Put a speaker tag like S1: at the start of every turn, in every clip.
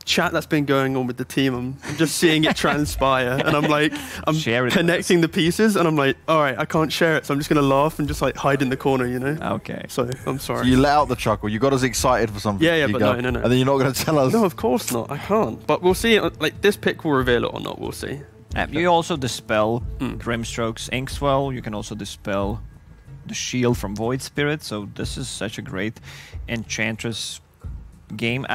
S1: chat that's been going on with the team. I'm just seeing it transpire, and I'm like, I'm connecting the pieces, and I'm like, all right, I can't share it, so I'm just gonna laugh and just like hide in the corner, you know?
S2: Okay.
S1: So I'm sorry.
S3: So you let out the chuckle. You got us excited for something.
S1: Yeah, but no.
S3: And then you're not gonna tell us.
S1: No, of course not. I can't. But we'll see. Like this pick will reveal it or not. We'll see.
S2: You also dispel Grimstroke's Inkswell. You can also dispel the shield from Void Spirit. So this is such a great Enchantress game.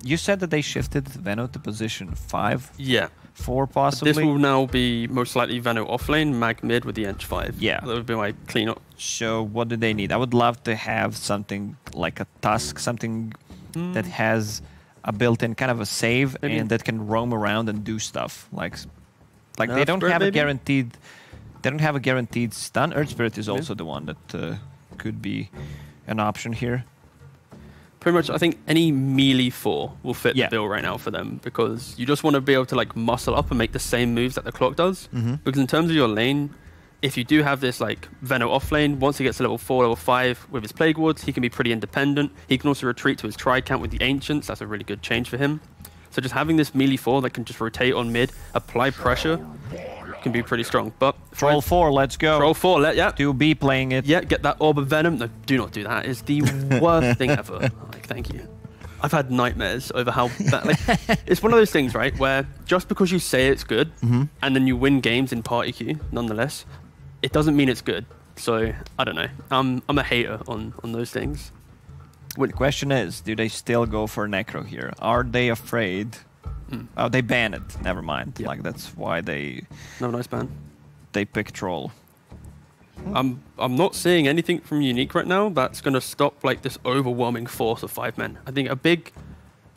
S2: You said that they shifted Veno to position 5.
S1: Yeah.
S2: 4 possibly.
S1: This will now be most likely Veno offlane, Mag mid with the Ench 5.
S2: Yeah.
S1: That would be my cleanup.
S2: So what do they need? I would love to have something like a Tusk, something that has a built-in kind of a save and that can roam around and do stuff. Like they don't have a guaranteed. They don't have a guaranteed stun. Earth Spirit is also the one that could be an option here.
S1: Pretty much, I think any melee 4 will fit the bill right now for them, because you just want to be able to like muscle up and make the same moves that the clock does. Because in terms of your lane, if you do have this like Veno off lane, once he gets to level 4, level 5 with his Plague Wards, he can be pretty independent. He can also retreat to his Tri-Count with the Ancients. That's a really good change for him. So just having this melee 4 that can just rotate on mid, apply pressure, can be pretty strong. But
S2: Troll 4, let's go.
S1: Troll 4, yeah.
S2: 2B playing it.
S1: Yeah, get that Orb of Venom. No, do not do that. It's the worst thing ever. Like, thank you. I've had nightmares over how bad, like, it's one of those things, right, where just because you say it's good and then you win games in party queue, nonetheless, it doesn't mean it's good. So I don't know. I'm a hater on those things.
S2: The question is, do they still go for Necro here? Are they afraid? Oh, they ban it. Never mind. Like that's why they.
S1: No, nice ban.
S2: They pick Troll.
S1: I'm not seeing anything from Unique right now that's gonna stop like this overwhelming force of 5 men. I think a big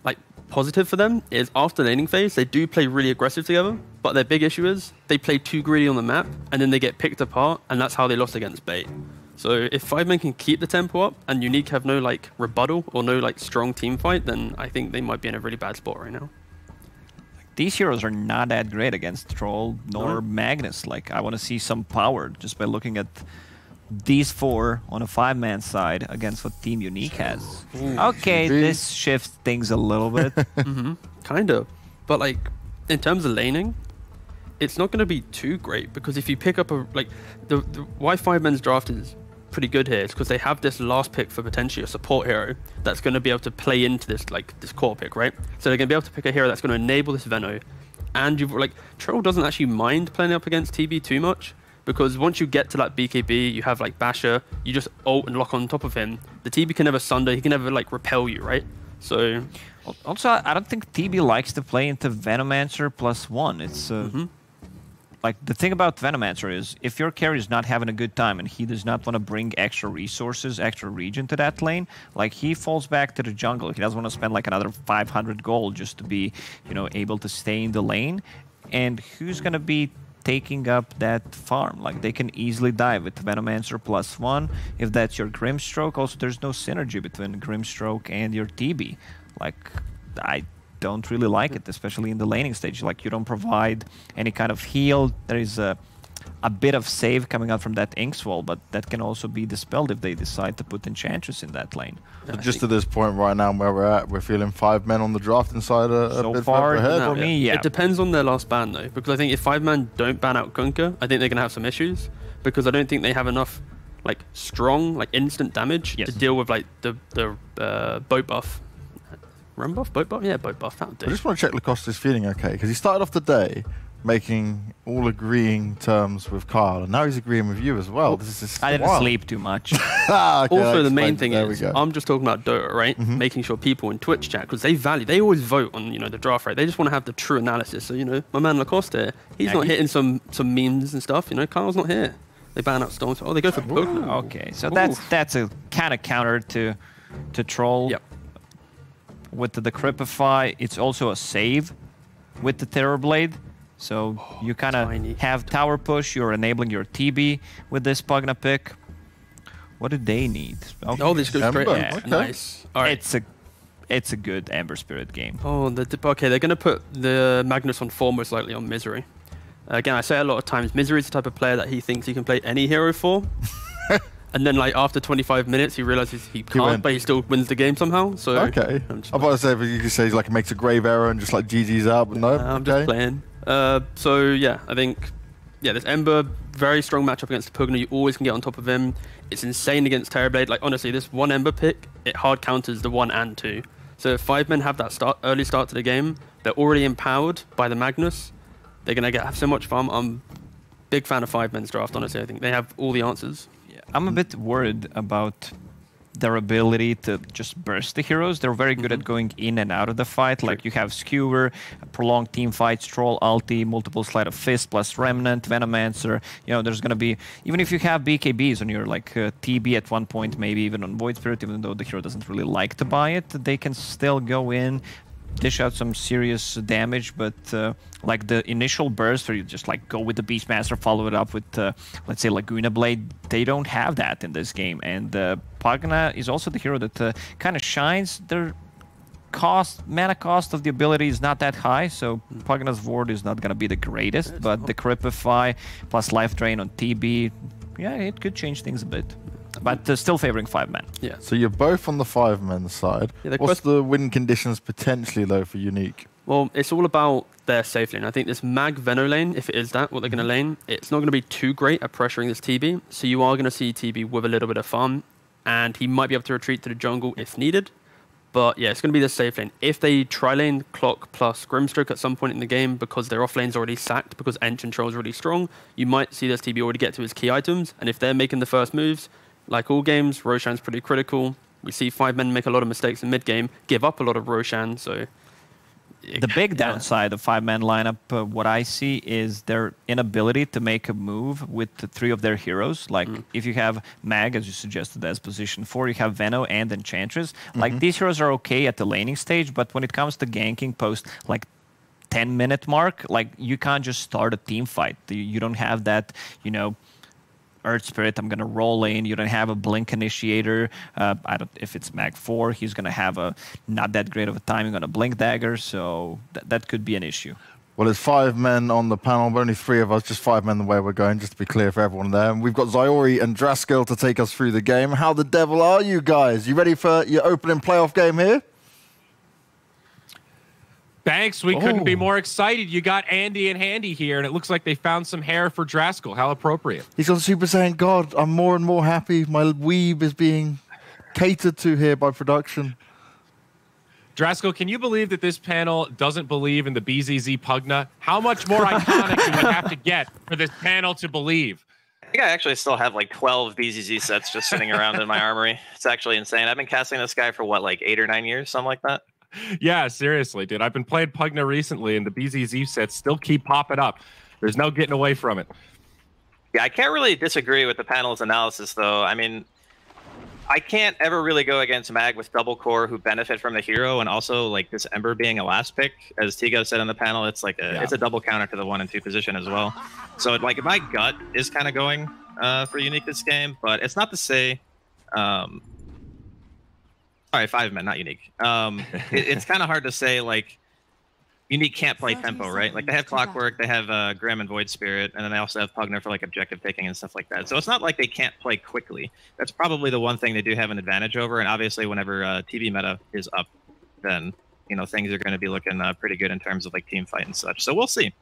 S1: like positive for them is after the laning phase they do play really aggressive together, but their big issue is they play too greedy on the map and then they get picked apart, and that's how they lost against Bait. So if 5 men can keep the tempo up and Unique have no like rebuttal or no like strong team fight, then I think they might be in a really bad spot right now.
S2: These heroes are not that great against Troll nor Magnus. Like, I want to see some power just by looking at these 4 on a 5-man side against what Team Unique has.
S1: Ooh,
S2: okay, this shifts things a little bit.
S1: Kind of. But, like, in terms of laning, it's not going to be too great, because if you pick up a... Like, the why 5-man's draft is pretty good here is because they have this last pick for potentially a support hero that's going to be able to play into this like this core pick, right? So they're going to be able to pick a hero that's going to enable this Veno, and you've like Troll doesn't actually mind playing up against TB too much, because once you get to like BKB, you have like Basher, you just ult and lock on top of him. The TB can never sunder, he can never like repel you, right? So
S2: also I don't think TB likes to play into Venomancer +1. It's like, the thing about Venomancer is, if your carry is not having a good time and he does not want to bring extra resources, extra regen to that lane, like, he falls back to the jungle. He doesn't want to spend, like, another 500 gold just to be, you know, able to stay in the lane. And who's going to be taking up that farm? Like, they can easily die with Venomancer +1. If that's your Grimstroke, also, there's no synergy between Grimstroke and your TB. Like, I don't really like it, especially in the laning stage. Like, you don't provide any kind of heal. There is a bit of save coming out from that Inkswell, but that can also be dispelled if they decide to put Enchantress in that lane.
S3: So just to this point right now where we're at, we're feeling 5 men on the draft inside a bit far ahead.
S2: For me, yeah.
S1: It depends on their last ban though, because I think if 5 men don't ban out Gunka, I think they're gonna have some issues, because I don't think they have enough like strong like instant damage to deal with like the boat buff. Run buff? Boat buff? Yeah, boat buff. That'll do.
S3: I just want to check Lacoste is feeling okay, because he started off the day making all agreeing terms with Kyle, and now he's agreeing with you as well. This is
S2: I didn't sleep too much.
S3: Okay,
S1: also, the main thing is, I'm just talking about Dota, right? Making sure people in Twitch chat, because they always vote on, you know, the draft rate. They just want to have the true analysis. So, you know, my man Lacoste here, he's not hitting some memes and stuff. You know, Kyle's not here. They ban out Storm. Oh, they go for poke.
S2: Okay, so that's a kind of counter to Troll.
S1: Yep.
S2: With the Decrypify, it's also a save with the Terrorblade. So you kind of have tower push, you're enabling your TB with this Pugna pick. What do they need? Okay.
S1: Oh, this goes straight.
S3: Yeah. Okay.
S1: Nice. All right.
S2: It's a good Ember Spirit game.
S1: Oh, okay, they're going to put the Magnus on 4 most likely on Misery. Again, I say a lot of times, Misery is the type of player that he thinks he can play any hero for. And then like after 25 minutes, he realizes he can't, but he still wins the game somehow. So
S3: okay. I'm about to say, if you could say like makes a grave error and just like GG's out, but no.
S1: I'm just playing. So yeah, I think this Ember, very strong matchup against Pugna. You always can get on top of him. It's insane against Terrorblade. Like honestly, this one Ember pick, it hard counters the 1 and 2. So if 5 men have that early start to the game, they're already empowered by the Magnus. They're gonna have so much fun. I'm big fan of 5 men's draft. Honestly, I think they have all the answers.
S2: I'm a bit worried about their ability to just burst the heroes. They're very good at going in and out of the fight. Like you have Skewer, prolonged team fights, Troll, Ulti, multiple Sleight of Fist, plus Remnant, Venomancer. You know, there's going to be, even if you have BKBs on your like TB at one point, maybe even on Void Spirit, even though the hero doesn't really like to buy it, they can still go in, dish out some serious damage, but like the initial burst where you just like go with the Beastmaster, follow it up with let's say Laguna Blade, they don't have that in this game. And Pugna is also the hero that kind of shines. Their mana cost of the ability is not that high, so Pugna's Ward is not going to be the greatest, but the Cripify plus Life Drain on TB, yeah, it could change things a bit. But still favoring 5 men.
S1: Yeah.
S3: So you're both on the 5 men side. Yeah, what's the win conditions potentially though for Unique?
S1: Well, it's all about their safe lane. I think this Mag Veno lane, if it is that, what they're going to lane, it's not going to be too great at pressuring this TB. So you are going to see TB with a little bit of farm, and he might be able to retreat to the jungle if needed. But yeah, it's going to be the safe lane. If they tri-lane Clock plus Grimstroke at some point in the game because their off lane's already sacked because Ench control is really strong, you might see this TB already get to his key items. And if they're making the first moves, like all games, Roshan's pretty critical. We see 5 men make a lot of mistakes in mid-game, give up a lot of Roshan, so...
S2: The big downside of 5-man lineup, what I see is their inability to make a move with the 3 of their heroes. Like, if you have Mag, as you suggested, as position 4, you have Veno and Enchantress. Like, these heroes are okay at the laning stage, but when it comes to ganking post, like, 10-minute mark, like, you can't just start a team fight. You don't have that, you know... Earth Spirit, I'm going to roll in. You don't have a Blink Initiator. I don't. If it's Mag 4, he's going to have a not that great of a timing on a Blink Dagger, so that could be an issue.
S3: Well, there's 5 men on the panel, but only 3 of us, just 5 men the way we're going, just to be clear for everyone there. And we've got Zyori and Draskell to take us through the game. How the devil are you guys? You ready for your opening playoff game here?
S4: Thanks. We couldn't be more excited. You got Andy and Handy here, and it looks like they found some hair for Draskell. How appropriate.
S3: He's on Super Saiyan God. I'm more and more happy. My weeb is being catered to here by production.
S4: Draskell, can you believe that this panel doesn't believe in the BZZ Pugna? How much more iconic do we have to get for this panel to believe?
S5: I think I actually still have like 12 BZZ sets just sitting around in my armory. It's actually insane. I've been casting this guy for what, like 8 or 9 years, something like that.
S4: Yeah, seriously, dude. I've been playing Pugna recently, and the BZZ sets still keep popping up. There's no getting away from it.
S5: Yeah, I can't really disagree with the panel's analysis, though. I mean, I can't ever really go against Mag with double core who benefit from the hero, and also like this Ember being a last pick, as Tigo said on the panel. It's like it's a double counter to the 1 and 2 position as well. So like my gut is kind of going for Unique this game, but it's not to say. Sorry, 5 men, not Unique. It's kind of hard to say, like, Unique can't play tempo, right? Like, they have Clockwork, they have Grim and Void Spirit, and then they also have Pugna for, like, objective picking and stuff like that. So it's not like they can't play quickly. That's probably the one thing they do have an advantage over, and obviously whenever TV meta is up, then, you know, things are going to be looking pretty good in terms of, like, team fight and such. So we'll see.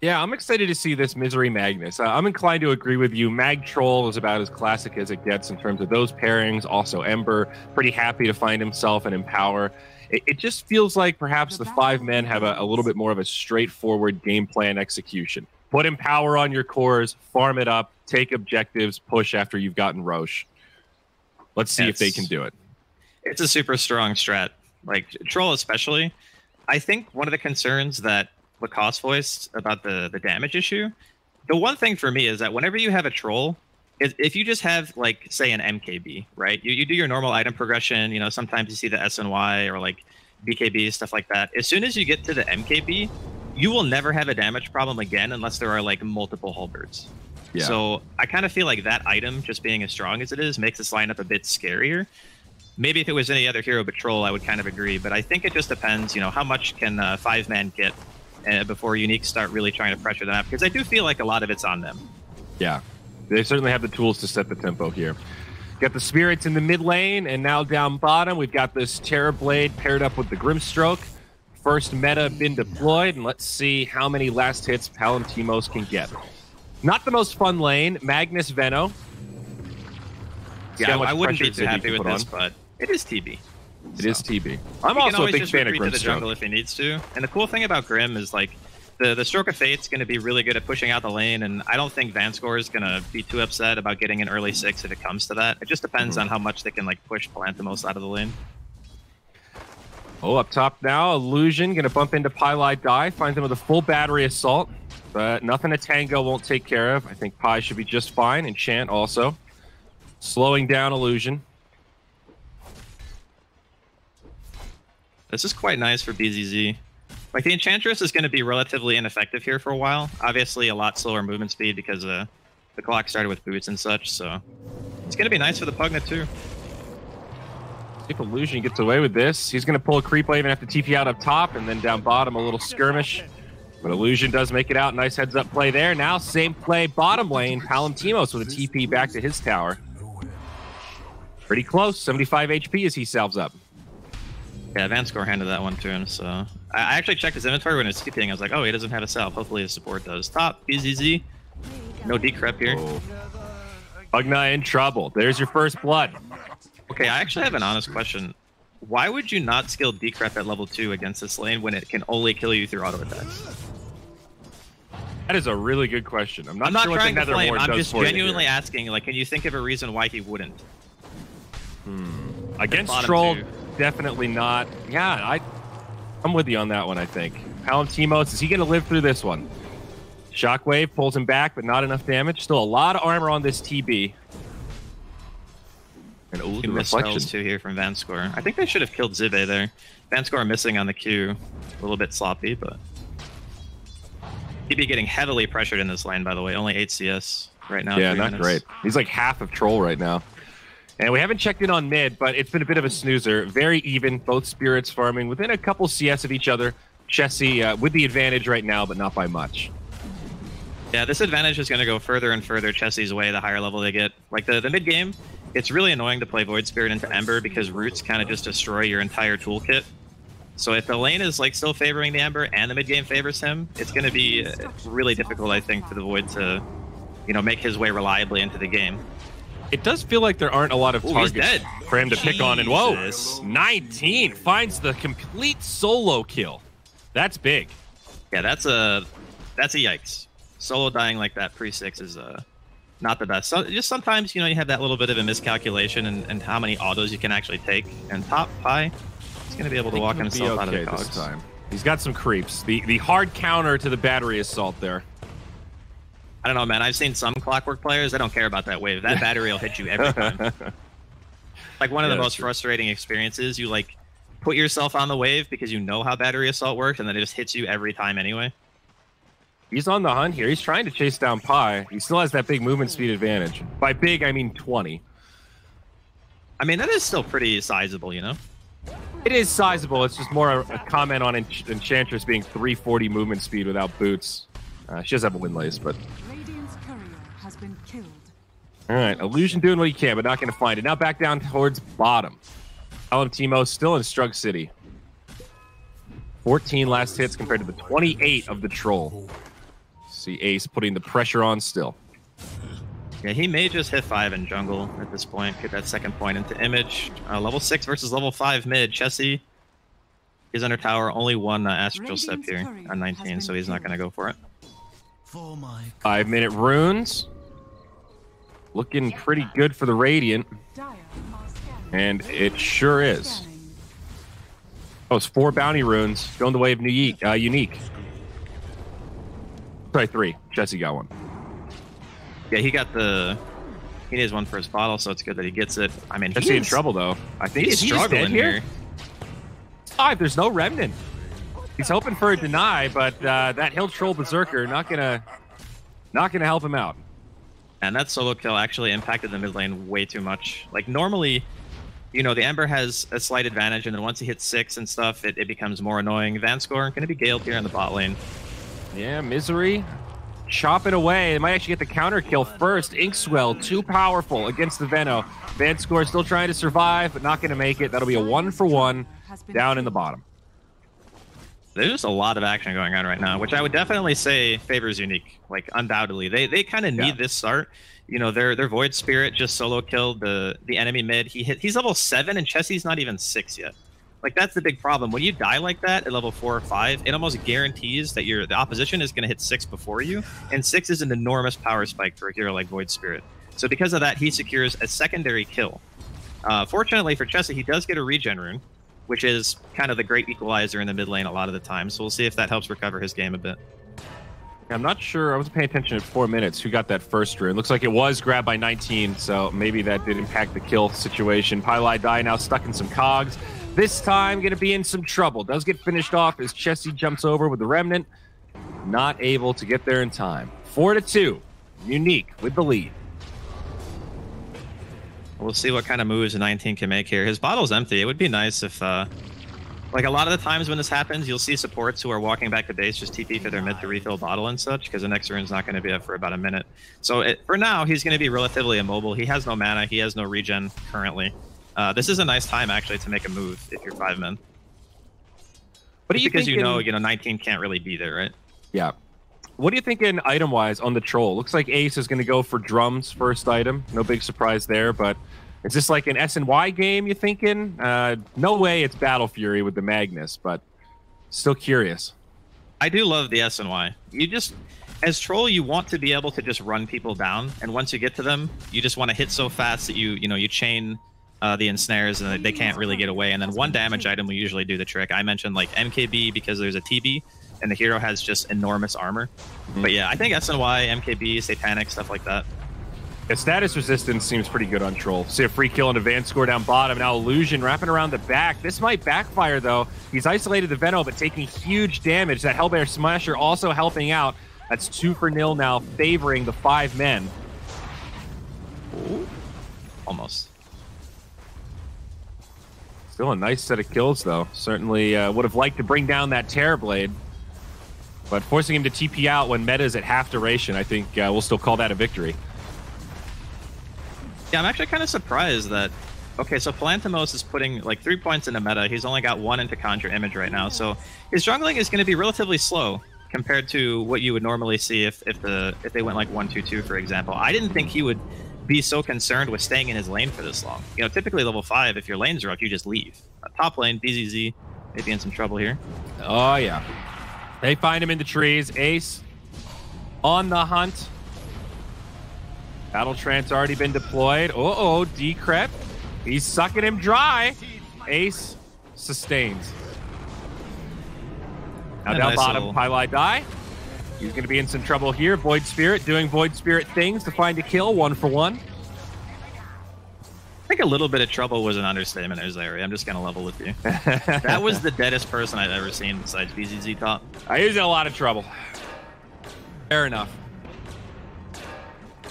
S4: Yeah, I'm excited to see this Misery Magnus. I'm inclined to agree with you. Mag Troll is about as classic as it gets in terms of those pairings. Also, Ember, pretty happy to find himself and Empower. It just feels like perhaps the 5 men have a little bit more of a straightforward game plan execution. Put Empower on your cores, farm it up, take objectives, push after you've gotten Roche. Let's see if they can do it.
S5: It's a super strong strat. Like, Troll especially. I think one of the concerns that Lacoste voiced about the damage issue, the one thing for me is that whenever you have a troll, if you just have like say an MKB, right, you do your normal item progression, you know, sometimes you see the SNY or like BKB, stuff like that. As soon as you get to the MKB, you will never have a damage problem again unless there are like multiple halberds. Yeah. So I kind of feel like that item just being as strong as it is makes this lineup a bit scarier. Maybe if it was any other hero but troll, I would kind of agree, but I think it just depends, you know, how much can 5-man get before Unique start really trying to pressure them out, because I do feel like a lot of it's on them.
S4: Yeah, they certainly have the tools to set the tempo here. Got the Spirits in the mid lane, and now down bottom, we've got this Terror Blade paired up with the Grimstroke. First meta been deployed, and let's see how many last hits Palantimos can get. Not the most fun lane. Magnus Veno.
S5: Yeah, I wouldn't be too happy with this, but it is TB.
S4: It is TB. I'm also a big fan of
S5: Grim. To the jungle if he needs to. And the cool thing about Grim is like the Stroke of Fate's going to be really good at pushing out the lane, and I don't think Vanscore is going to be too upset about getting an early 6 if it comes to that. It just depends on how much they can like push Palantimos out of the lane.
S4: Oh, up top now, Illusion going to bump into Pylai Die, finds him with a full battery assault, but nothing a Tango won't take care of. I think Pi should be just fine, and Chant also. Slowing down Illusion.
S5: This is quite nice for BZZ. Like, the Enchantress is going to be relatively ineffective here for a while. Obviously, a lot slower movement speed because the clock started with boots and such, so it's going to be nice for the Pugnet, too.
S4: If Illusion gets away with this, he's going to pull a creep wave and have to TP out up top, and then down bottom, a little skirmish. But Illusion does make it out. Nice heads-up play there. Now, same play, bottom lane. Palantimos with a TP back to his tower. Pretty close. 75 HP as he salves up.
S5: Yeah, Vanscore handed that one to him, so... I actually checked his inventory when he was TPing. I was like, oh, he doesn't have a salve. Hopefully his support does. Top, BZZ. No decrep here.
S4: Oh. Pugna in trouble. There's your first blood.
S5: Okay, I actually have an honest question. Why would you not skill decrep at level 2 against this lane when it can only kill you through auto attacks?
S4: That is a really good question. I'm not
S5: sure
S4: trying
S5: to flame. I'm just genuinely asking, like, can you think of a reason why he wouldn't?
S4: Against Troll, definitely not. Yeah, I'm with you on that one, I think. Palantimos, is he going to live through this one? Shockwave pulls him back, but not enough damage. Still a lot of armor on this TB. And ooh, the reflection
S5: too here from Vanscore. I think they should have killed Zibe there. Vanscore missing on the Q. A little bit sloppy, but... TB getting heavily pressured in this lane, by the way. Only 8 CS right now.
S4: Yeah, not great. He's like half of Troll right now. And we haven't checked in on mid, but it's been a bit of a snoozer. Very even, both Spirits farming within a couple CS of each other. Chessie with the advantage right now, but not by much.
S5: Yeah, this advantage is going to go further and further Chessie's way the higher level they get. Like, the mid game, it's really annoying to play Void Spirit into Ember because roots kind of just destroy your entire toolkit. So if the lane is like still favoring the Ember and the mid game favors him, it's going to be really difficult, I think, for the Void to, you know, make his way reliably into the game.
S4: It does feel like there aren't a lot of targets for him to pick on. And whoa, 19 finds the complete solo kill. That's big.
S5: Yeah, that's a yikes. Solo dying like that pre-6 is not the best. So just sometimes, you know, you have that little bit of a miscalculation and how many autos you can actually take. And top Pi, he's going to be able to walk himself out of the cogs.
S4: This time. He's got some creeps. The hard counter to the battery assault there.
S5: I don't know, man. I've seen some Clockwork players. I don't care about that wave. That battery will hit you every time. Like one of the most frustrating experiences. You like put yourself on the wave because you know how battery assault works, and then it just hits you every time anyway.
S4: He's on the hunt here. He's trying to chase down Pi. He still has that big movement speed advantage. By big, I mean 20.
S5: I mean, that is still pretty sizable, you know?
S4: It is sizable. It's just more a comment on Enchantress being 340 movement speed without boots. She does have a windlace, but...
S6: Has been killed.
S4: All right, Illusion doing what he can, but not going to find it. Now back down towards bottom. Palantimos still in Strug City. 14 last hits compared to the 28 of the Troll. See Ace putting the pressure on still.
S5: Yeah, he may just hit 5 in jungle at this point. Get that second point into Image. Level 6 versus level 5 mid. Chessie is under tower. Only one Astral Step here on 19, so he's not going to go for it.
S4: 5-minute runes. Looking pretty good for the Radiant. And it sure is. Oh, it's 4 bounty runes. Going the way of Unique. Sorry, 3. Chessie got one.
S5: Yeah, he needs one for his bottle, so it's good that he gets it. I mean,
S4: Chessie in trouble, though. I think
S5: he's struggling here.
S4: 5, there's no Remnant. He's hoping for a deny, but that Hill Troll Berserker not gonna help him out.
S5: And that solo kill actually impacted the mid lane way too much. Like normally, you know, the Ember has a slight advantage, and then once he hits 6 and stuff, it becomes more annoying. Vanscore going to be Galed here in the bot lane.
S4: Yeah, Misery chopping away. They might actually get the counter kill first. Inkswell, too powerful against the Veno. Vanscore still trying to survive, but not going to make it. That'll be a 1-for-1 down in the bottom.
S5: There's a lot of action going on right now, which I would definitely say favors Unique. Like, undoubtedly. They kind of need this start. You know, their Void Spirit just solo killed the enemy mid. He's level 7, and Chessie's not even 6 yet. Like, that's the big problem. When you die like that at level 4 or 5, it almost guarantees that the opposition is going to hit 6 before you, and 6 is an enormous power spike for a hero like Void Spirit. So because of that, he secures a secondary kill. Fortunately for Chessie, he does get a regen rune, which is kind of the great equalizer in the mid lane a lot of the time. So we'll see if that helps recover his game a bit.
S4: I'm not sure. I wasn't paying attention at 4 minutes who got that first rune. Looks like it was grabbed by 19, so maybe that did impact the kill situation. Pylai Die now stuck in some cogs. This time going to be in some trouble. Does get finished off as Chessie jumps over with the Remnant. Not able to get there in time. 4-2. Unique with the lead.
S5: We'll see what kind of moves 19 can make here. His bottle's empty. It would be nice if, like, a lot of the times when this happens, you'll see supports who are walking back to base just TP for their mid to refill bottle and such, because the next rune's not going to be up for about a minute. So for now, he's going to be relatively immobile. He has no mana. He has no regen currently. This is a nice time, actually, to make a move if you're 5 men.
S4: What do you
S5: because
S4: thinking...
S5: you know 19 can't really be there, right?
S4: Yeah. What are you thinking item-wise on the Troll? Looks like Ace is going to go for drums first item. No big surprise there, but is this like an S&Y game, you thinking? No way it's Battle Fury with the Magnus, but still curious.
S5: I do love the S&Y. You just, as Troll, you want to be able to just run people down, and once you get to them, you just want to hit so fast that you chain the ensnares and they can't really get away, and then one damage item will usually do the trick. I mentioned like MKB because there's a TB, and the hero has just enormous armor. But yeah, I think S&Y, MKB, Satanic, stuff like that.
S4: The status resistance seems pretty good on Troll. See a free kill and advance score down bottom. Now Illusion wrapping around the back. This might backfire, though. He's isolated the Veno, but taking huge damage. That Hellbear Smasher also helping out. That's 2-0 now, favoring the 5 men.
S5: Ooh. Almost.
S4: Still a nice set of kills, though. Certainly would have liked to bring down that Terrorblade. But forcing him to TP out when meta's at half duration, I think we'll still call that a victory.
S5: Yeah, I'm actually kind of surprised that... Okay, so Palantimos is putting like 3 points into meta. He's only got 1 into Conjure Image right now. So his jungling is going to be relatively slow compared to what you would normally see if they went like 1-2-2, for example. I didn't think he would be so concerned with staying in his lane for this long. You know, typically level 5, if your lanes are up, you just leave. Top lane, BZZ, maybe in some trouble here.
S4: Oh, yeah. They find him in the trees. Ace on the hunt. Battle Trance already been deployed. Uh-oh, Decrep. He's sucking him dry. Ace sustains. Now down bottom, Pylai Die. He's going to be in some trouble here. Void Spirit doing Void Spirit things to find a kill, 1-for-1.
S5: I think a little bit of trouble was an understatement there, Zary. I'm just going to level with you. That was the deadest person I've ever seen besides BZZ top.
S4: He was in a lot of trouble. Fair enough.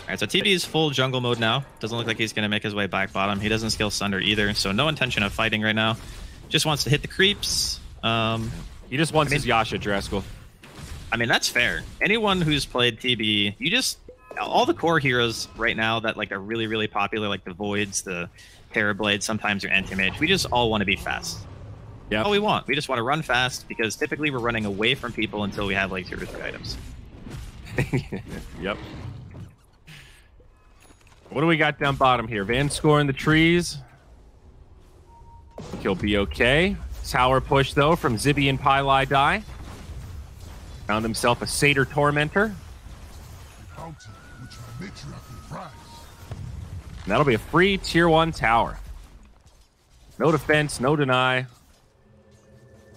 S5: Alright, so TB is full jungle mode now. Doesn't look like he's going to make his way back bottom. He doesn't skill Sunder either, so no intention of fighting right now. Just wants to hit the creeps.
S4: He just wants his Yasha, Draskell.
S5: I mean, that's fair. Anyone who's played TB, you just... All the core heroes right now that like are really, really popular, like the Voids, the Terrorblade, sometimes your Anti-Mage, we just all want to be fast. Yeah. That's all we want. We just want to run fast because typically we're running away from people until we have like 2 or 3 items.
S4: Yep. What do we got down bottom here? Van score in the trees. He'll be okay. Tower push, though, from Zibby and Pylai Die. Found himself a Satyr Tormentor. And that'll be a free tier 1 tower. No defense, no deny.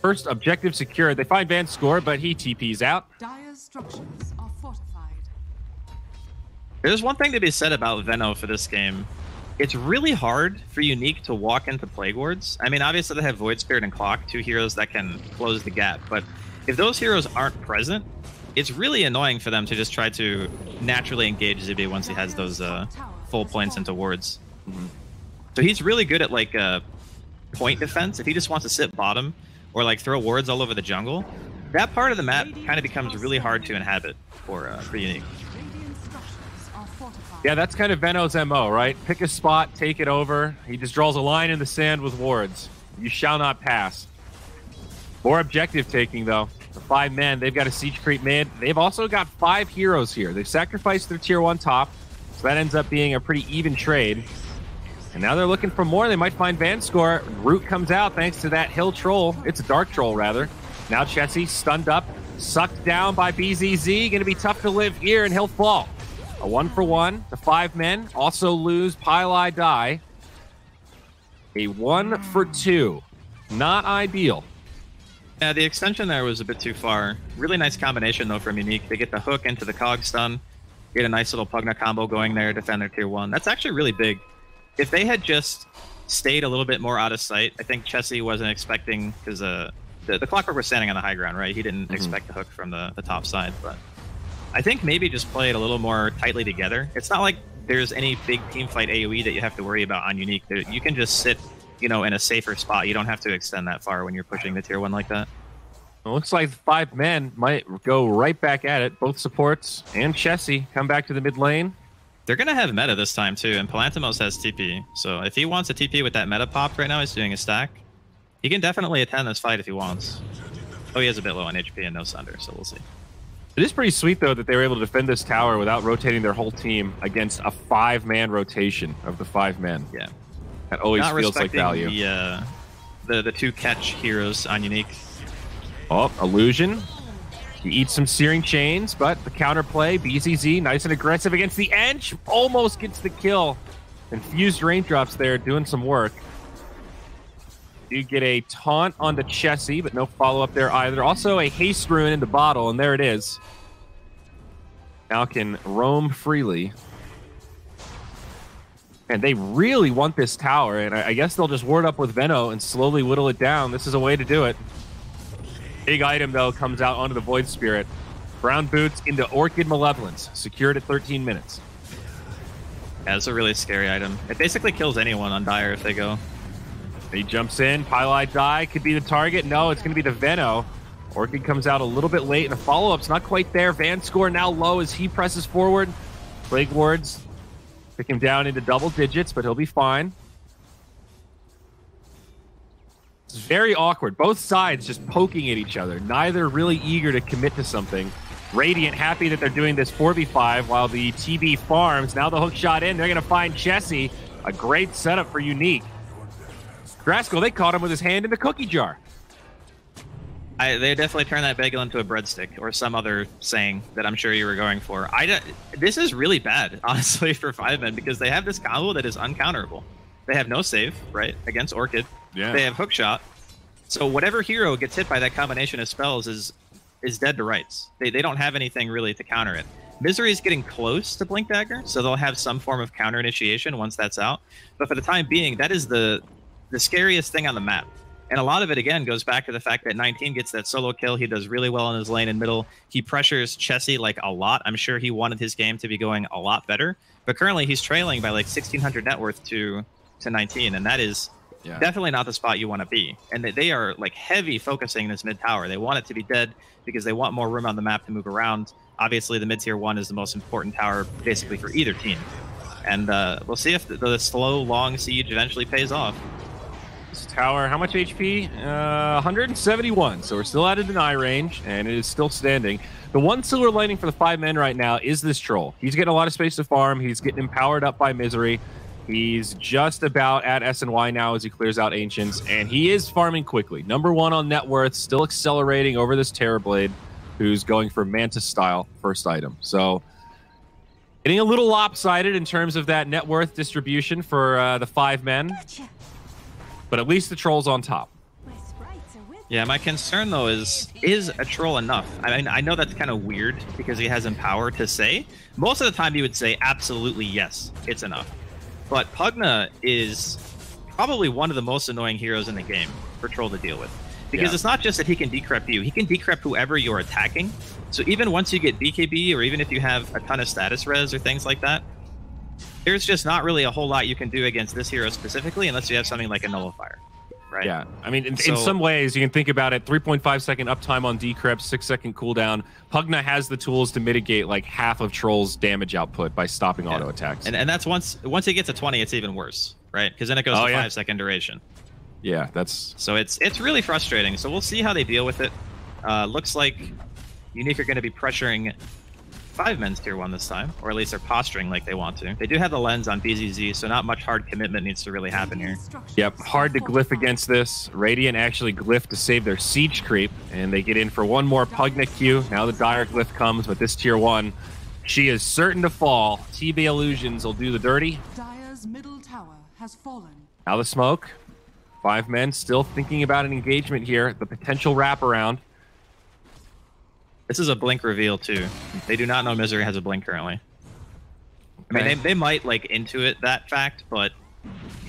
S4: First objective secured. They find Van score, but he TP's out.
S6: Dire's structures are fortified.
S5: There's one thing to be said about Veno for this game. It's really hard for Unique to walk into Plague Wards. I mean, obviously they have Void Spirit and Clock, 2 heroes that can close the gap. But if those heroes aren't present, it's really annoying for them to just try to naturally engage Zibby once he has those full points into wards. So he's really good at like point defense. If he just wants to sit bottom or like throw wards all over the jungle, that part of the map kind of becomes really hard to inhabit for Unique.
S6: Radiant structures are fortified.
S4: Yeah, that's kind of Veno's MO, right? Pick a spot, take it over. He just draws a line in the sand with wards. You shall not pass. More objective taking, though. The 5 men, they've got a siege creep mid. They've also got 5 heroes here. They've sacrificed their tier 1 top, so that ends up being a pretty even trade. And now they're looking for more. They might find Vanscore. Root comes out thanks to that hill troll. It's a dark troll, rather. Now Chessie stunned up, sucked down by BZZ. Going to be tough to live here, and he'll fall. A 1-for-1. The 5 men also lose Pili die. A 1-for-2. Not ideal.
S5: Yeah, the extension there was a bit too far. Really nice combination, though, from Unique. They get the hook into the cog stun, get a nice little Pugna combo going there, defend their tier 1. That's actually really big. If they had just stayed a little bit more out of sight, I think Chessie wasn't expecting, because the Clockwork was standing on the high ground, right? He didn't expect the hook from the top side, but I think maybe just play it a little more tightly together. It's not like there's any big team fight AoE that you have to worry about on Unique. You can just sit, you know, in a safer spot. You don't have to extend that far when you're pushing the tier 1 like that.
S4: It looks like 5 men might go right back at it. Both supports and Chessie come back to the mid lane.
S5: They're going to have meta this time, too, and Palantimos has TP. So if he wants a TP with that meta popped right now, he's doing a stack. He can definitely attend this fight if he wants. Oh, he has a bit low on HP and no Sunder, so we'll see.
S4: It is pretty sweet, though, that they were able to defend this tower without rotating their whole team against a 5-man rotation of the 5 men.
S5: Yeah.
S4: That always
S5: Not
S4: feels like value.
S5: The 2 catch heroes on Unique.
S4: Oh, Illusion. He eats some Searing Chains, but the counterplay, BZZ, nice and aggressive against the Ench. Almost gets the kill. Infused Raindrops there doing some work. You get a taunt onto Chessie, but no follow-up there either. Also a haste rune in the bottle, and there it is. Now can roam freely. And they really want this tower, and I guess they'll just ward up with Veno and slowly whittle it down. This is a way to do it. Big item, though, comes out onto the Void Spirit. Brown boots into Orchid Malevolence, secured at 13 minutes.
S5: Yeah, it's a really scary item. It basically kills anyone on Dire if they go.
S4: He jumps in. Pili die could be the target. No, it's going to be the Veno. Orchid comes out a little bit late, and the follow-up's not quite there. Vanscore now low as he presses forward. Plague Wards pick him down into double digits, but he'll be fine. It's very awkward. Both sides just poking at each other. Neither really eager to commit to something. Radiant happy that they're doing this 4v5 while the TB farms. Now the hook shot in. They're going to find Chessie. A great setup for Unique. Graskell, they caught him with his hand in the cookie jar.
S5: They definitely turned that bagel into a breadstick, or some other saying that I'm sure you were going for. This is really bad, honestly, for 5 men, because they have this combo that is uncounterable. They have no save, right, against Orchid.
S4: Yeah.
S5: They have hookshot. So whatever hero gets hit by that combination of spells is dead to rights. They don't have anything really to counter it. Misery is getting close to Blink Dagger, so they'll have some form of counter initiation once that's out. But for the time being, that is the scariest thing on the map. And a lot of it, again, goes back to the fact that 19 gets that solo kill. He does really well in his lane and middle. He pressures Chessie like a lot. I'm sure he wanted his game to be going a lot better. But currently, he's trailing by like 1,600 net worth to 19. And that is definitely not the spot you want to be. And they are like heavy focusing this mid tower. They want it to be dead because they want more room on the map to move around. Obviously, the mid tier 1 is the most important tower basically for either team. And we'll see if the slow, long siege eventually pays off.
S4: This tower, how much HP? 171, so we're still out of deny range, and it is still standing. The one silver lining for the 5 men right now is this troll. He's getting a lot of space to farm. He's getting empowered up by Misery. He's just about at SNY now as he clears out Ancients, and he is farming quickly. Number 1 on net worth, still accelerating over this Terrorblade, who's going for Mantis-style first item. So getting a little lopsided in terms of that net worth distribution for the 5 men.
S6: Gotcha.
S4: But at least the troll's on top.
S6: My sprites are with
S5: Yeah, my concern, though, is a troll enough? I mean, I know that's kind of weird because he has Empower to say. Most of the time, you would say, absolutely, yes, it's enough. But Pugna is probably one of the most annoying heroes in the game for troll to deal with. Because it's not just that he can decrep you, he can decrep whoever you're attacking. So even once you get BKB, or even if you have a ton of status res or things like that, there's just not really a whole lot you can do against this hero specifically unless you have something like a Nullifier, right?
S4: Yeah, I mean, in some ways, you can think about it, 3.5 second uptime on Decrypt, 6 second cooldown. Pugna has the tools to mitigate like half of Troll's damage output by stopping auto attacks.
S5: And that's once it gets to 20, it's even worse, right? Because then it goes to 5 second duration.
S4: Yeah, that's...
S5: So it's really frustrating. So we'll see how they deal with it. Looks like Unique are going to be pressuring 5 men's tier 1 this time, or at least they're posturing like they want to. They do have the lens on BZZ, so not much hard commitment needs to really happen here.
S4: Yep, hard to glyph against this. Radiant actually glyph to save their siege creep, and they get in for one more Pugna Q. Now the Dire glyph comes, but this tier 1, she is certain to fall. TB Illusions will do the dirty.
S6: Dire's middle tower has fallen.
S4: Now the smoke. 5 men still thinking about an engagement here, the potential wraparound.
S5: This is a blink reveal too. They do not know Misery has a blink currently. I mean, they might like intuit that fact, but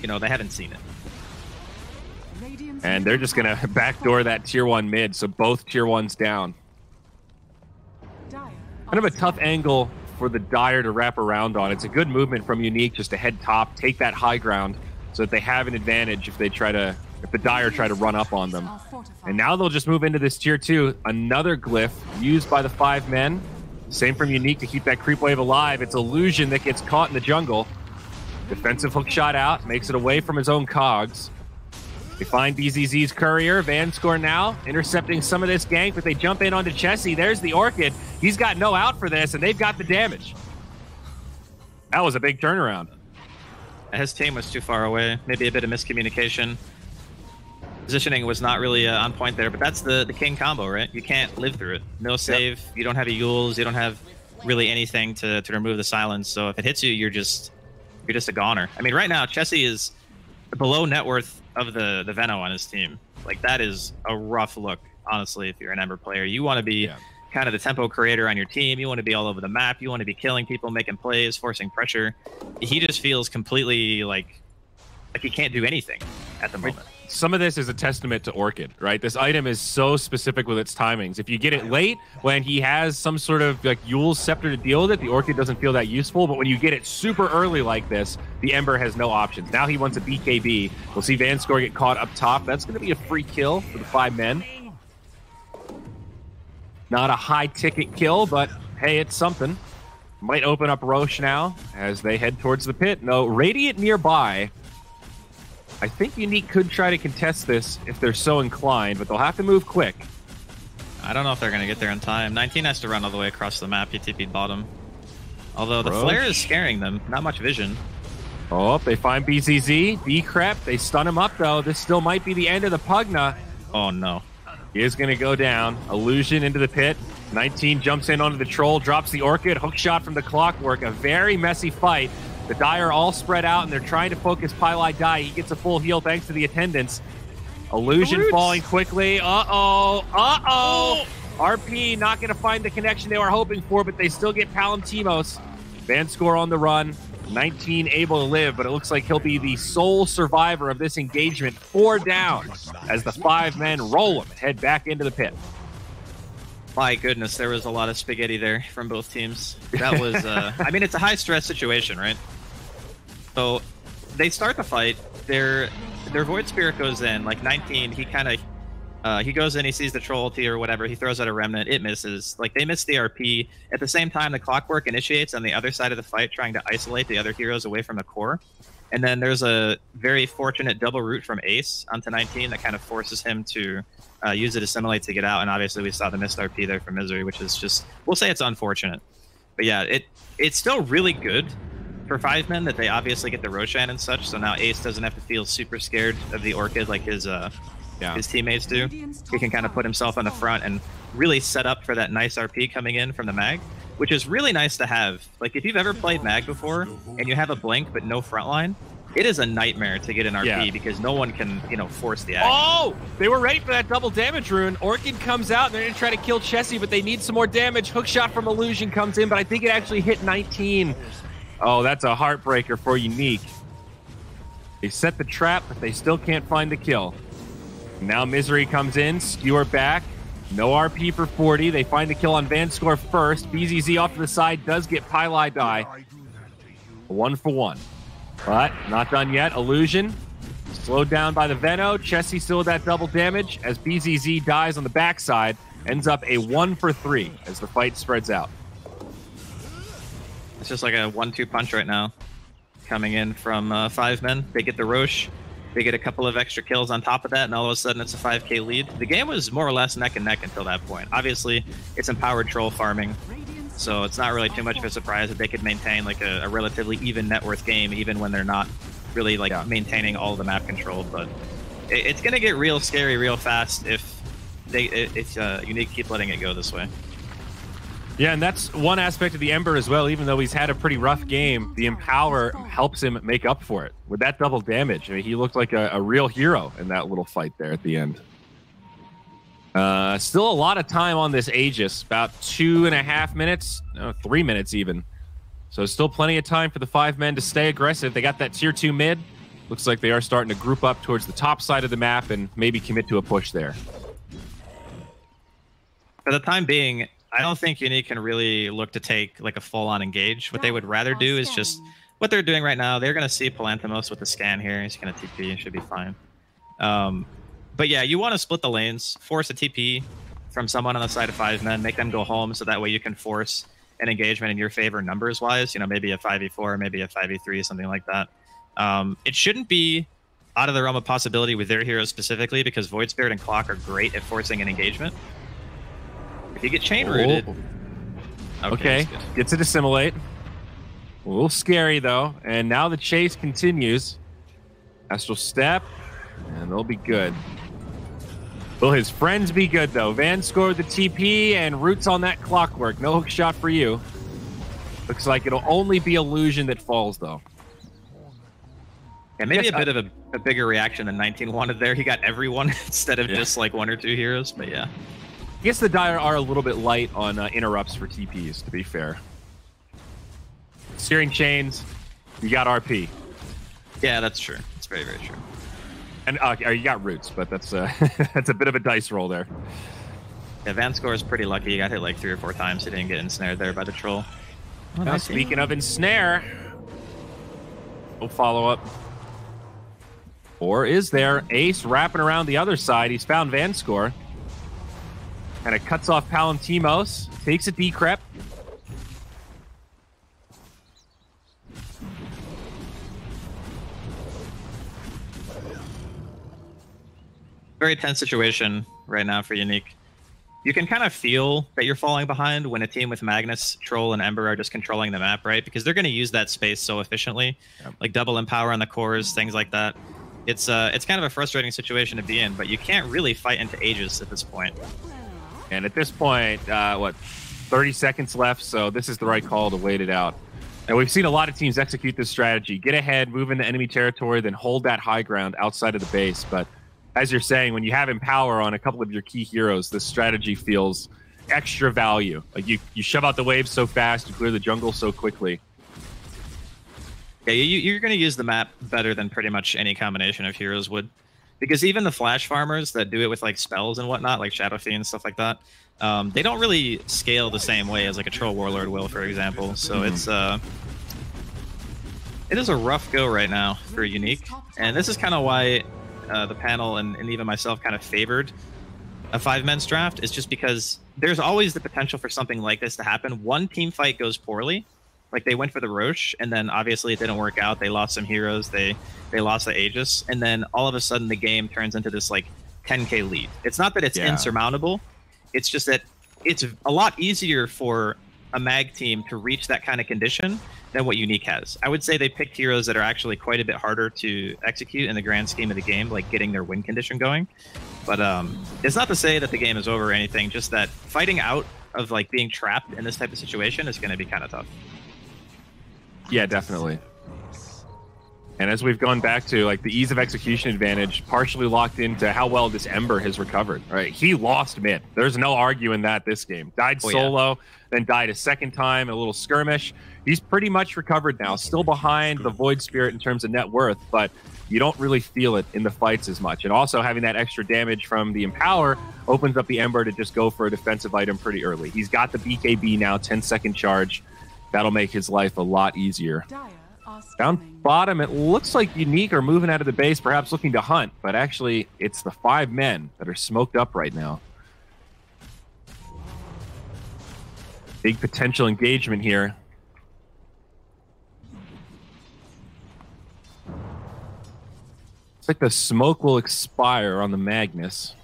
S5: you know they haven't seen it.
S4: And they're just gonna backdoor that tier 1 mid, so both tier 1s down. Kind of a tough angle for the Dire to wrap around on. It's a good movement from Unique just to head top, take that high ground, so that they have an advantage if the Dire try to run up on them. And now they'll just move into this tier 2. Another glyph used by the 5 men. Same from Unique to keep that creep wave alive. It's Illusion that gets caught in the jungle. Defensive hook shot out, makes it away from his own cogs. They find BZZ's courier. Vanscore now intercepting some of this gank, but they jump in onto Chessie. There's the Orchid. He's got no out for this, and they've got the damage. That was a big turnaround.
S5: His team was too far away. Maybe a bit of miscommunication. Positioning was not really on point there, but that's the king combo, right? You can't live through it. No save. Yep. You don't have a Yules. You don't have really anything to remove the silence. So if it hits you, you're just a goner. I mean, right now, Chessie is below net worth of the Veno on his team. Like, that is a rough look, honestly, if you're an Ember player. You want to be kind of the tempo creator on your team. You want to be all over the map. You want to be killing people, making plays, forcing pressure. He just feels completely like he can't do anything at the moment.
S4: Some of this is a testament to Orchid, right? This item is so specific with its timings. If you get it late, when he has some sort of like Yule's Scepter to deal with it, the Orchid doesn't feel that useful. But when you get it super early like this, the Ember has no options. Now he wants a BKB. We'll see Vanscore get caught up top. That's going to be a free kill for the 5 men. Not a high-ticket kill, but hey, it's something. Might open up Roche now as they head towards the pit. No, Radiant nearby. I think Unique could try to contest this if they're so inclined, but they'll have to move quick.
S5: I don't know if they're going to get there in time. 19 has to run all the way across the map. He TP'd bottom. Although the flare is scaring them. Not much vision.
S4: Oh, they find BZZ. Decrep. They stun him up, though. This still might be the end of the Pugna.
S5: Oh, no.
S4: He is going to go down. Illusion into the pit. 19 jumps in onto the Troll, drops the Orchid. Hook shot from the Clockwork. A very messy fight. The Dire all spread out, and they're trying to focus Pylai Die. He gets a full heal thanks to the attendance. Illusion falling quickly. Uh-oh. Uh-oh. RP not going to find the connection they were hoping for, but they still get Palantimos. Vanscore on the run. 19 able to live, but it looks like he'll be the sole survivor of this engagement. 4 down as the 5 men roll him and head back into the pit.
S5: My goodness, there was a lot of spaghetti there from both teams. That was, I mean, it's a high-stress situation, right? So they start the fight. Their Void Spirit goes in. Like 19, he kind of he goes in, he sees the Troll ulti or whatever. He throws out a Remnant. It misses. Like, they miss the RP. At the same time, the Clockwork initiates on the other side of the fight, trying to isolate the other heroes away from the core. And then there's a very fortunate double root from Ace onto 19 that kind of forces him to use it assimilate to get out. And obviously we saw the missed RP there from Misery, which is just, we'll say it's unfortunate. But yeah, it's still really good for 5 men that they obviously get the Roshan and such. So now Ace doesn't have to feel super scared of the Orchid like his teammates do. He can kind of put himself on the front and really set up for that nice RP coming in from the Mag, which is really nice to have. Like, if you've ever played Mag before and you have a blink but no frontline, it is a nightmare to get an RP because no one can, force the action.
S4: Oh! They were ready for that double damage rune. Orchid comes out, and they're going to try to kill Chessie, but they need some more damage. Hookshot from Illusion comes in, but I think it actually hit 19. Oh, that's a heartbreaker for Unique. They set the trap, but they still can't find the kill. Now Misery comes in, skewer back. No RP for 40. They find the kill on Vanscore first. BZZ off to the side does get Pylai Die. 1 for 1. But not done yet. Illusion Slowed down by the Veno. Chessie still with that double damage as BZZ dies on the backside. Ends up a 1 for 3 as the fight spreads out.
S5: It's just like a 1-2 punch right now. Coming in from 5 men. They get the Roche. They get a couple of extra kills on top of that, and all of a sudden it's a 5k lead. The game was more or less neck and neck until that point. Obviously, it's empowered troll farming, so it's not really too much of a surprise that they could maintain like a relatively even net worth game, even when they're not really like maintaining all of the map control. But it's gonna get real scary real fast if Unique keep letting it go this way.
S4: Yeah, and that's one aspect of the Ember as well. Even though he's had a pretty rough game, the Empower helps him make up for it. With that double damage, I mean, he looked like a real hero in that little fight there at the end. Still a lot of time on this Aegis, about 2.5 minutes, no, 3 minutes even. So still plenty of time for the 5 men to stay aggressive. They got that tier 2 mid. Looks like they are starting to group up towards the top side of the map and maybe commit to a push there.
S5: For the time being, I don't think Unique can really look to take like a full-on engage. What they would rather do is just what they're doing right now. They're going to see Palanthamos with the scan here. He's going to TP. He should be fine. But yeah, you want to split the lanes, force a TP from someone on the side of 5 men, make them go home so that way you can force an engagement in your favor numbers-wise. You know, maybe a 5v4, maybe a 5v3, something like that. It shouldn't be out of the realm of possibility with their heroes specifically because Void Spirit and Clock are great at forcing an engagement. If you get chain rooted...
S4: Okay, gets it assimilate. A little scary, though. And now the chase continues. Astral Step, and they'll be good. Will his friends be good, though? Van scored the TP, and Roots on that Clockwork. No hook shot for you. Looks like it'll only be Illusion that falls, though.
S5: Yeah, maybe a bit of a bigger reaction than 19 wanted there. He got everyone instead of just like 1 or 2 heroes, but yeah.
S4: I guess the Dire are a little bit light on interrupts for TPs, to be fair. Searing Chains, you got RP.
S5: Yeah, that's true. It's very, very true.
S4: And you got Roots, but that's that's a bit of a dice roll there.
S5: Yeah, Van Score is pretty lucky. He got hit like 3 or 4 times. He didn't get ensnared there by the troll.
S4: Now, speaking of ensnare, no follow-up. Or is there? Ace wrapping around the other side. He's found Van Score. And it cuts off Palanthamos. Takes a decrep.
S5: Very tense situation right now for Unique. You can kind of feel that you're falling behind when a team with Magnus, Troll, and Ember are just controlling the map, right? Because they're going to use that space so efficiently. Yep. Like double empower on the cores, things like that. It's kind of a frustrating situation to be in, but you can't really fight into Aegis at this point.
S4: And at this point, 30 seconds left, so this is the right call to wait it out. And we've seen a lot of teams execute this strategy. Get ahead, move into enemy territory, then hold that high ground outside of the base. But as you're saying, when you have Empower on a couple of your key heroes, this strategy feels extra value. Like you shove out the waves so fast, you clear the jungle so quickly.
S5: Yeah, you're going to use the map better than pretty much any combination of heroes would. Because even the flash farmers that do it with like spells and whatnot, like Shadow Fiend and stuff like that, they don't really scale the same way as like a Troll Warlord will, for example. So it is a rough go right now for Unique. And this is kind of why the panel and even myself kind of favored a 5-men's draft, is just because there's always the potential for something like this to happen. One team fight goes poorly. Like they went for the Roche, and then obviously it didn't work out. They lost some heroes. They lost the Aegis, and then all of a sudden the game turns into this like 10k lead. It's not that it's insurmountable. It's just that it's a lot easier for a mag team to reach that kind of condition than what Unique has. I would say they picked heroes that are actually quite a bit harder to execute in the grand scheme of the game, like getting their win condition going. But it's not to say that the game is over or anything, just that fighting out of like being trapped in this type of situation is going to be kind of tough.
S4: Yeah, definitely. And as we've gone back to, like, the ease of execution advantage partially locked into how well this Ember has recovered. Right? He lost mid. There's no arguing that this game. Died solo, then died a second time in a little skirmish. He's pretty much recovered now. Still behind the Void Spirit in terms of net worth, but you don't really feel it in the fights as much. And also having that extra damage from the Empower opens up the Ember to just go for a defensive item pretty early. He's got the BKB now, 10-second charge. That'll make his life a lot easier. Down bottom, it looks like Unique are moving out of the base, perhaps looking to hunt, but actually it's the 5 men that are smoked up right now. Big potential engagement here. It's like the smoke will expire on the Magnus.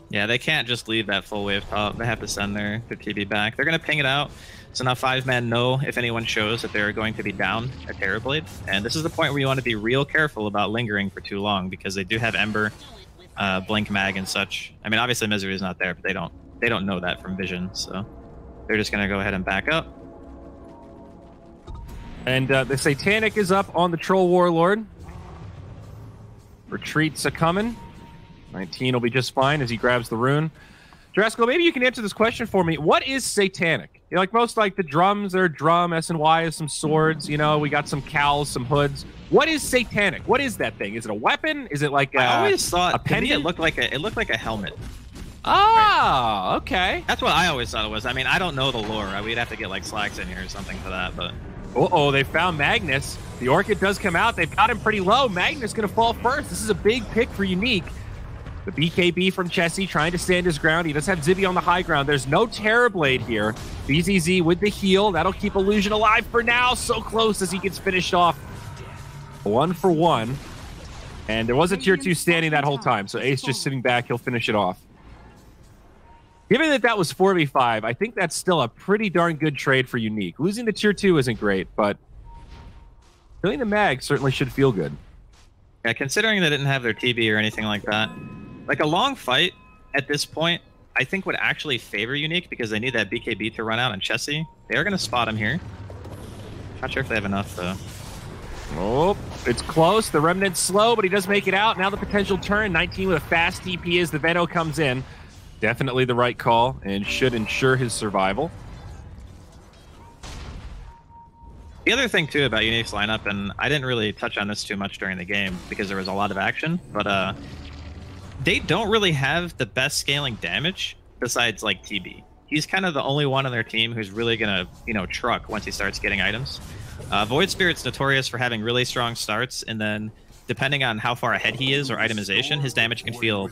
S5: Yeah, they can't just leave that full wave top. They have to send their TB back. They're going to ping it out. So now 5 men know if anyone shows that they're going to be down a Terrorblade. And this is the point where you want to be real careful about lingering for too long, because they do have Ember, Blink Mag, and such. I mean, obviously Misery is not there, but they don't know that from vision. So they're just going to go ahead and back up.
S4: And the Satanic is up on the Troll Warlord. Retreats a coming. 19 will be just fine as he grabs the rune. Drasco, maybe you can answer this question for me. What is Satanic? You know, like most, like the drums, they're drum, S&Y is some swords, you know, we got some cowls, some hoods. What is Satanic? What is that thing? Is it a weapon? Is it like
S5: I always thought
S4: a penny?
S5: It looked like a helmet.
S4: Ah,
S5: right.
S4: Okay.
S5: That's what I always thought it was. I mean, I don't know the lore. We'd have to get like Slacks in here or something for that, but...
S4: Uh-oh, they found Magnus. The Orchid does come out. They've got him pretty low. Magnus going to fall first. This is a big pick for Unique. The BKB from Chessie trying to stand his ground. He does have Zibby on the high ground. There's no Terrorblade here. BZZ with the heal. That'll keep Illusion alive for now. So close as he gets finished off. 1 for 1. And there was a tier 2 standing that whole time. So Ace just sitting back. He'll finish it off. Given that that was 4v5, I think that's still a pretty darn good trade for Unique. Losing the tier 2 isn't great, but killing the Mag certainly should feel good.
S5: Yeah, considering they didn't have their TB or anything like that, like a long fight at this point, I think would actually favor Unique because they need that BKB to run out on Chessie. They are going to spot him here. Not sure if they have enough, though.
S4: Oh, it's close. The Remnant's slow, but he does make it out. Now the potential turn. 19 with a fast TP as the Veno comes in. Definitely the right call and should ensure his survival.
S5: The other thing, too, about Unique's lineup, and I didn't really touch on this too much during the game because there was a lot of action, but they don't really have the best scaling damage besides, like, TB. He's kind of the only one on their team who's really going to, you know, truck once he starts getting items. Void Spirit's notorious for having really strong starts, and then depending on how far ahead he is or itemization, his damage can feel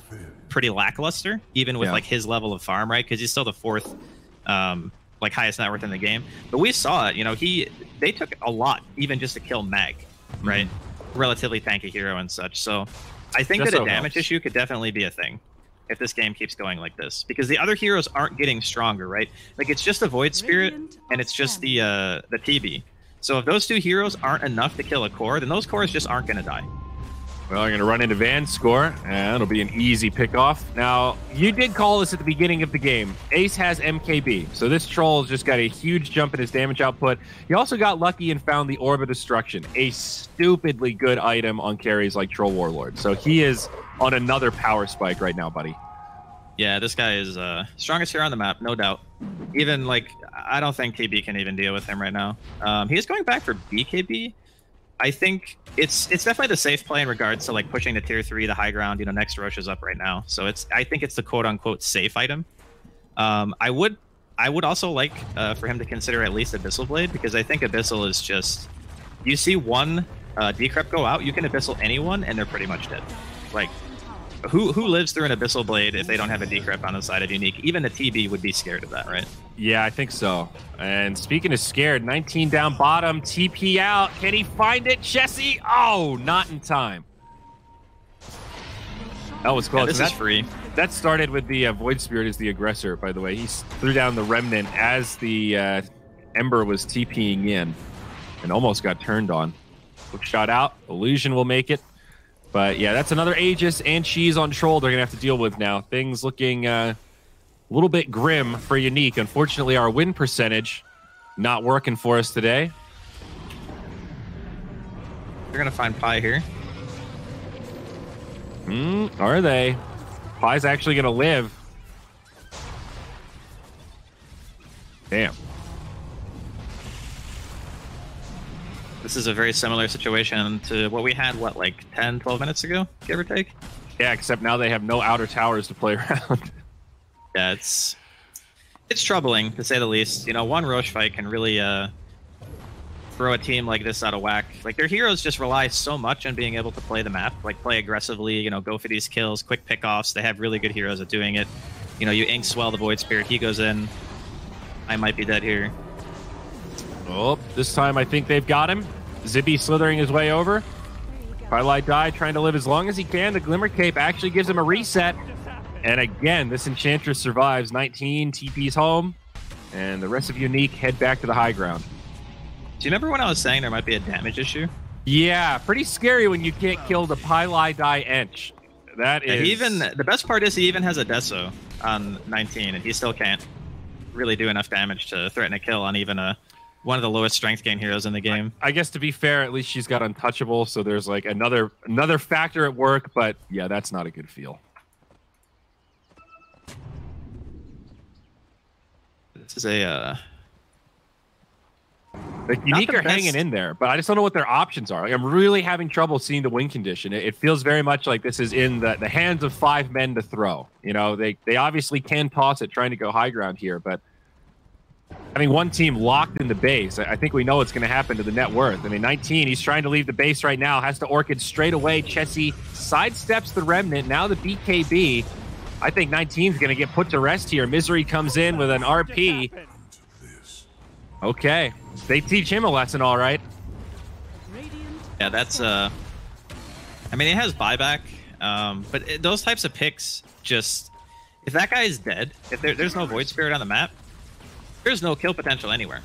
S5: pretty lackluster, even with, like, his level of farm, right? Because he's still the 4th, like, highest net worth in the game. But we saw it, you know, they took a lot, even just to kill Mag, right? Relatively tanky hero and such. So I think that a damage issue could definitely be a thing if this game keeps going like this, because the other heroes aren't getting stronger, right? Like, it's just the Void Spirit and it's just the TB. So if those 2 heroes aren't enough to kill a core, then those cores just aren't going to die.
S4: Well, I'm going to run into Van's score, and it'll be an easy pick-off. Now, you did call this at the beginning of the game. Ace has MKB, so this troll's just got a huge jump in his damage output. He also got lucky and found the Orb of Destruction, a stupidly good item on carries like Troll Warlord. So he is on another power spike right now, buddy.
S5: Yeah, this guy is strongest hero on the map, no doubt. Even, like, I don't think TB can even deal with him right now. He is going back for BKB. I think it's definitely the safe play in regards to, like, pushing the tier 3, the high ground. You know, next Roche is up right now, so I think it's the quote-unquote safe item. I would also like for him to consider at least Abyssal Blade, because I think Abyssal is just, you see one Decrep go out, you can Abyssal anyone and they're pretty much dead. Like, who lives through an Abyssal Blade if they don't have a Decrep on the side of Unique? Even a TB would be scared of that, right?
S4: Yeah, I think so. And speaking of scared, 19 down bottom, TP out. Can he find it? Chessie? Oh, not in time. That was close.
S5: Yeah, this is free.
S4: That started with the Void Spirit as the aggressor, by the way. He threw down the Remnant as the Ember was TPing in and almost got turned on. Quick shot out. Illusion will make it. But yeah, that's another Aegis and Cheese on Troll they're going to have to deal with now. Things looking a little bit grim for Unique. Unfortunately, our win percentage not working for us today.
S5: They're going to find Pi here.
S4: Are they? Pi's actually going to live. Damn.
S5: This is a very similar situation to what we had, what, like 10, 12 minutes ago, give or take?
S4: Yeah, except now they have no outer towers to play around.
S5: Yeah, it's It's troubling, to say the least. You know, one Roche fight can really throw a team like this out of whack. Like, their heroes just rely so much on being able to play the map, like play aggressively, you know, go for these kills, quick pickoffs. They have really good heroes at doing it. You know, you ink swell the Void Spirit, he goes in. I might be dead here.
S4: Oh, this time I think they've got him. Zibby slithering his way over. Twilight Die trying to live as long as he can. The Glimmer Cape actually gives him a reset. And again, this Enchantress survives. 19, TP's home. And the rest of Unique head back to the high ground.
S5: Do you remember when I was saying there might be a damage issue?
S4: Yeah, pretty scary when you can't kill the Pylai Die Ench. That is...
S5: Even, the best part is he even has a Deso on 19, and he still can't really do enough damage to threaten a kill on even one of the lowest strength gain heroes in the game.
S4: I guess to be fair, at least she's got Untouchable, so there's like another factor at work, but yeah, that's not a good feel.
S5: This is a...
S4: Like, Unique are hanging in there, but I just don't know what their options are. Like, I'm really having trouble seeing the win condition. It feels very much like this is in the hands of 5 men to throw. You know, they obviously can toss it trying to go high ground here, but having one team locked in the base, I think we know what's going to happen to the net worth. I mean, 19, he's trying to leave the base right now, has to Orchid straight away. Chessie sidesteps the Remnant. Now the BKB. I think 19's going to get put to rest here. Misery comes in with an RP. Okay. They teach him a lesson, all right.
S5: Yeah, that's... I mean, it has buyback, but those types of picks just... If that guy is dead, if there's no Void Spirit on the map, there's no kill potential anywhere.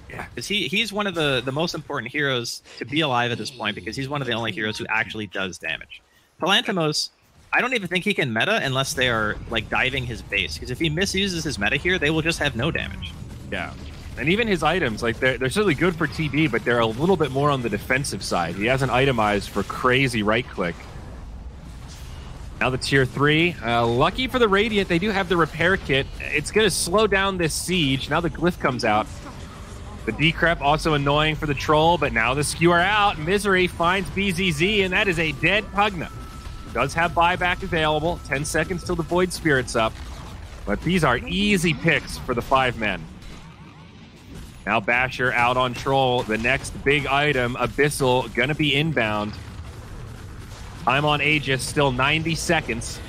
S4: Yeah.
S5: Because he's one of the most important heroes to be alive at this point, because he's one of the only heroes who actually does damage. Palantimos, I don't even think he can meta unless they are, like, diving his base. Because if he misuses his meta here, they will just have no damage.
S4: Yeah. And even his items, like, they're certainly good for TB, but they're a little bit more on the defensive side. He hasn't itemized for crazy right-click. Now the tier 3. Lucky for the Radiant, they do have the repair kit. It's going to slow down this siege. Now the Glyph comes out. The Decrep also annoying for the Troll, but now the Skewer out. Misery finds BZZ, and that is a dead Pugna. Does have buyback available. 10 seconds till the Void Spirit's up. But these are easy picks for the 5 men. Now Basher out on Troll. The next big item, Abyssal, gonna be inbound. Time on Aegis, still 90 seconds.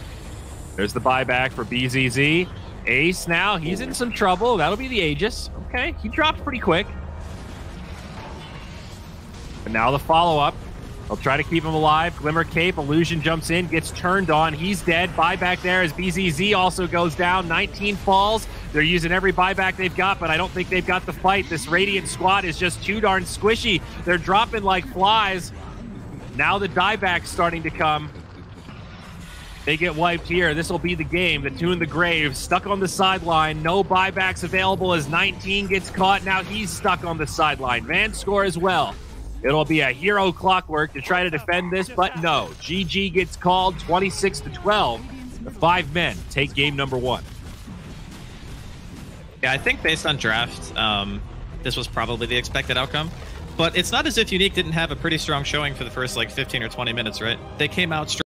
S4: There's the buyback for BZZ. Ace now, he's in some trouble. That'll be the Aegis. Okay, he dropped pretty quick. And now the follow-up. They'll try to keep him alive. Glimmer Cape, Illusion jumps in, gets turned on. He's dead. Buyback there as BZZ also goes down. 19 falls. They're using every buyback they've got, but I don't think they've got the fight. This Radiant squad is just too darn squishy. They're dropping like flies. Now the dieback's starting to come. They get wiped here. This will be the game. The Tune the Grave stuck on the sideline. No buybacks available as 19 gets caught. Now he's stuck on the sideline. Van score as well. It'll be a hero clockwork to try to defend this, but no. GG gets called 26-12. The 5 men take game number 1.
S5: Yeah, I think based on draft, this was probably the expected outcome. But it's not as if Unique didn't have a pretty strong showing for the first, like, 15 or 20 minutes, right? They came out strong.